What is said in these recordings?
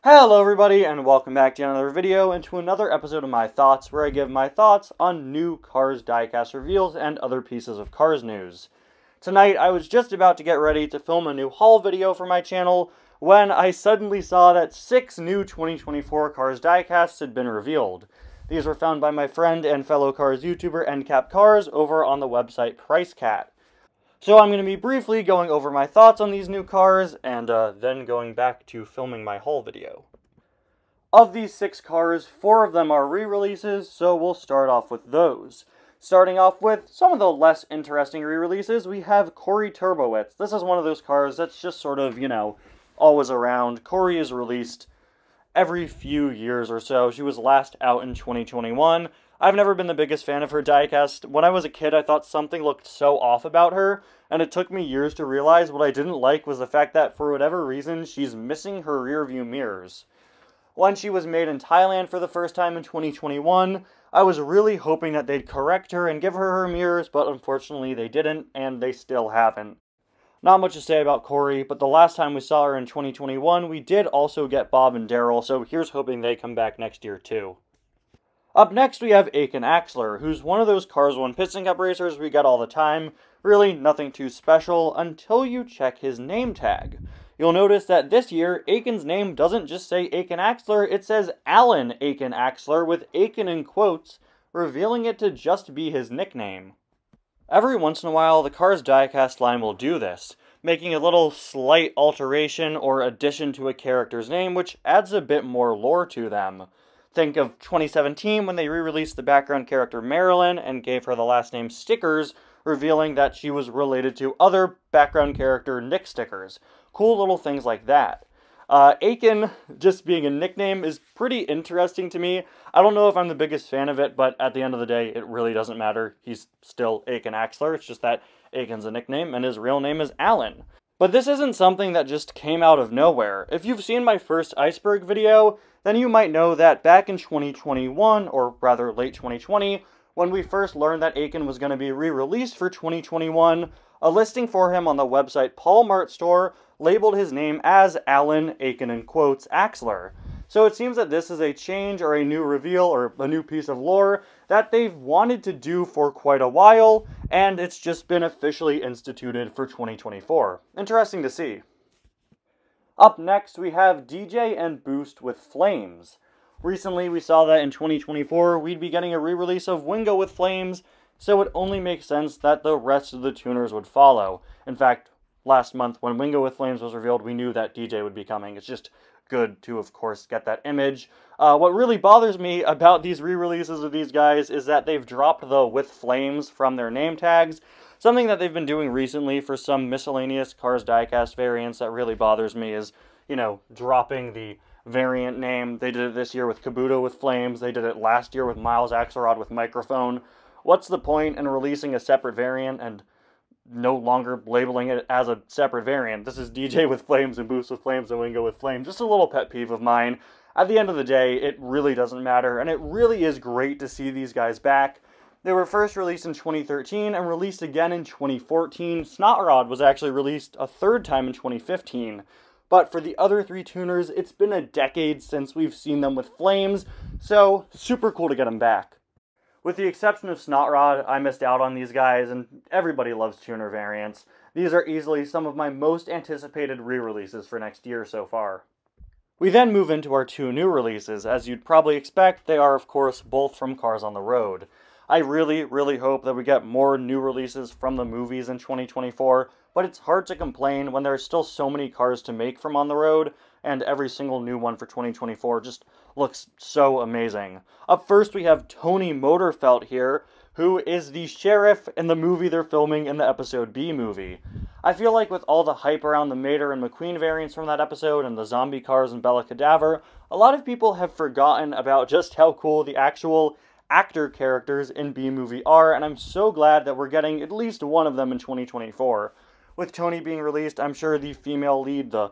Hello everybody, and welcome back to another video and to another episode of My Thoughts, where I give my thoughts on new Cars diecast reveals and other pieces of Cars news. Tonight, I was just about to get ready to film a new haul video for my channel when I suddenly saw that 6 new 2024 Cars diecasts had been revealed. These were found by my friend and fellow Cars YouTuber NCap Cars over on the website PriceCat. So I'm going to be briefly going over my thoughts on these new cars, and then going back to filming my haul video. Of these 6 cars, 4 of them are re-releases, so we'll start off with those. Starting off with some of the less interesting re-releases, we have Corey Turbowitz. This is one of those cars that's just sort of, always around. Corey is released every few years or so. She was last out in 2021. I've never been the biggest fan of her diecast. When I was a kid, I thought something looked so off about her, and it took me years to realize what I didn't like was the fact that, for whatever reason, she's missing her rear view mirrors. When she was made in Thailand for the first time in 2021, I was really hoping that they'd correct her and give her her mirrors, but unfortunately they didn't, and they still haven't. Not much to say about Corey, but the last time we saw her in 2021, we did also get Bob and Daryl, so here's hoping they come back next year too. Up next, we have Aiken Axler, who's one of those Cars 1 Piston Cup racers we get all the time. Really, nothing too special until you check his name tag. You'll notice that this year, Aiken's name doesn't just say Aiken Axler, it says Alan Aiken Axler, with Aiken in quotes, revealing it to just be his nickname. Every once in a while, the Cars diecast line will do this, making a little slight alteration or addition to a character's name, which adds a bit more lore to them. Think of 2017 when they re-released the background character Marilyn and gave her the last name Stickers, revealing that she was related to other background character Nick Stickers. Cool little things like that. Aiken, just being a nickname, is pretty interesting to me. I don't know if I'm the biggest fan of it, but at the end of the day, it really doesn't matter. He's still Aiken Axler, it's just that Aiken's a nickname and his real name is Alan. But this isn't something that just came out of nowhere. If you've seen my first Iceberg video, then you might know that back in 2021, or rather late 2020, when we first learned that Aiken was going to be re-released for 2021, a listing for him on the website Paul Mart Store labeled his name as Alan Aiken in quotes Axler. So it seems that this is a change or a new reveal or a new piece of lore that they've wanted to do for quite a while, and it's just been officially instituted for 2024. Interesting to see. Up next, we have DJ and Boost with Flames. Recently, we saw that in 2024, we'd be getting a re-release of Wingo with Flames, so it only makes sense that the rest of the tuners would follow. In fact, last month, when Wingo with Flames was revealed, we knew that DJ would be coming. It's just good to, of course, get that image. What really bothers me about these re-releases of these guys is that they've dropped the with Flames from their name tags. Something that they've been doing recently for some miscellaneous Cars diecast variants that really bothers me is, dropping the variant name. They did it this year with Kabuto with Flames. They did it last year with Miles Axelrod with Microphone. What's the point in releasing a separate variant and no longer labeling it as a separate variant? This is DJ with Flames and Boost with Flames and Wingo with Flames. Just a little pet peeve of mine. At the end of the day, it really doesn't matter, and it really is great to see these guys back. They were first released in 2013 and released again in 2014. Snot Rod was actually released a third time in 2015. But for the other 3 tuners, it's been a decade since we've seen them with Flames, so super cool to get them back. With the exception of Snot Rod, I missed out on these guys, and everybody loves tuner variants. These are easily some of my most anticipated re-releases for next year so far. We then move into our 2 new releases. As you'd probably expect, they are of course both from Cars on the Road. I really, really hope that we get more new releases from the movies in 2024, but it's hard to complain when there are still so many cars to make from on the road, and every single new one for 2024 just looks so amazing. Up first, we have Tony Motorfelt here, who is the sheriff in the movie they're filming in the Episode B movie. I feel like with all the hype around the Mater and McQueen variants from that episode and the zombie cars and Bella Cadaver, a lot of people have forgotten about just how cool the actual actor characters in B-Movie are, and I'm so glad that we're getting at least one of them in 2024. With Tony being released, I'm sure the female lead, the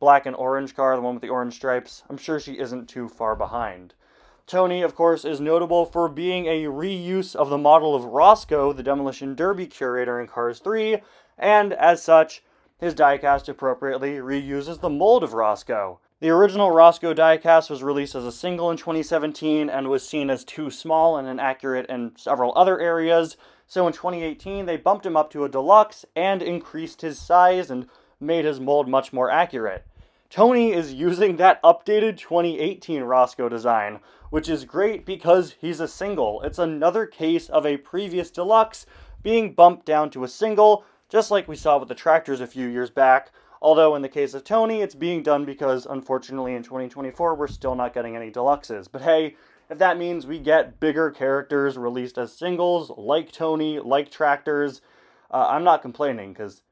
black and orange car, the one with the orange stripes, I'm sure she isn't too far behind. Tony, of course, is notable for being a reuse of the model of Roscoe, the Demolition Derby curator in Cars 3, and as such, his diecast appropriately reuses the mold of Roscoe. The original Roscoe diecast was released as a single in 2017 and was seen as too small and inaccurate in several other areas, so in 2018 they bumped him up to a deluxe and increased his size and made his mold much more accurate. Tony is using that updated 2018 Roscoe design, which is great because he's a single. It's another case of a previous deluxe being bumped down to a single, just like we saw with the tractors a few years back. Although in the case of Tony, it's being done because, unfortunately, in 2024, we're still not getting any deluxes. But hey, if that means we get bigger characters released as singles, like Tony, like tractors, I'm not complaining, because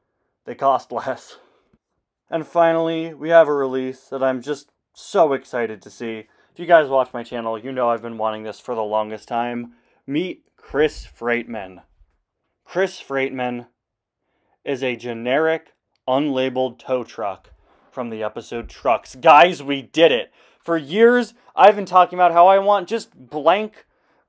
they cost less. And finally, we have a release that I'm just so excited to see. If you guys watch my channel, you know I've been wanting this for the longest time. Meet Chris Freightman. Chris Freightman is a generic, unlabeled tow truck from the episode Trucks. Guys, we did it! For years, I've been talking about how I want just blank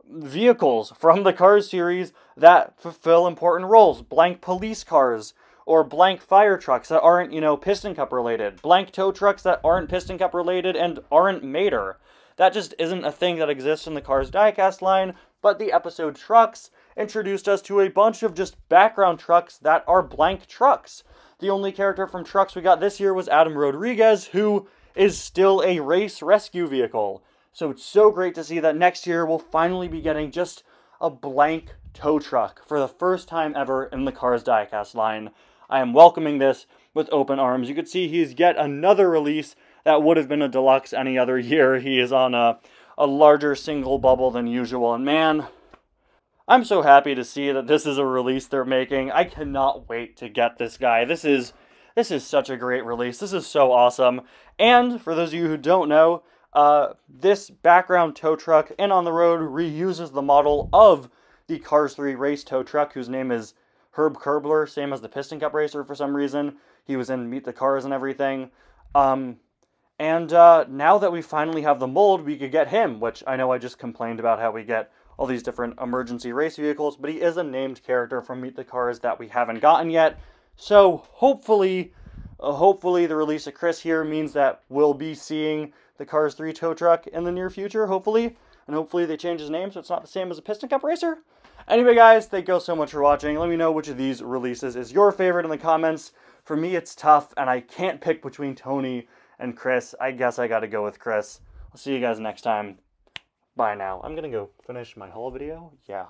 vehicles from the Cars series that fulfill important roles. Blank police cars, or blank fire trucks that aren't, Piston Cup related. Blank tow trucks that aren't Piston Cup related and aren't Mater. That just isn't a thing that exists in the Cars diecast line, but the episode Trucks introduced us to a bunch of just background trucks that are blank trucks. The only character from Trucks we got this year was Adam Rodriguez, who is still a race rescue vehicle. So it's so great to see that next year we'll finally be getting just a blank tow truck for the first time ever in the Cars diecast line. I am welcoming this with open arms. You can see he's yet another release that would have been a deluxe any other year. He is on a larger single bubble than usual, and man, I'm so happy to see that this is a release they're making. I cannot wait to get this guy. This is such a great release. This is so awesome. And for those of you who don't know, this background tow truck in On the Road reuses the model of the Cars 3 race tow truck, whose name is Herb Kerbler, same as the Piston Cup racer for some reason. He was in Meet the Cars and everything. Now that we finally have the mold, we could get him, which I know I just complained about how we get all these different emergency race vehicles, but he is a named character from Meet the Cars that we haven't gotten yet. So hopefully the release of Chris here means that we'll be seeing the Cars 3 tow truck in the near future, hopefully. And hopefully they change his name so it's not the same as a Piston Cup racer. Anyway, guys, thank you all so much for watching. Let me know which of these releases is your favorite in the comments. For me, it's tough, and I can't pick between Tony and Chris. I guess I gotta go with Chris. I'll see you guys next time. Bye now. I'm gonna go finish my whole video. Yeah.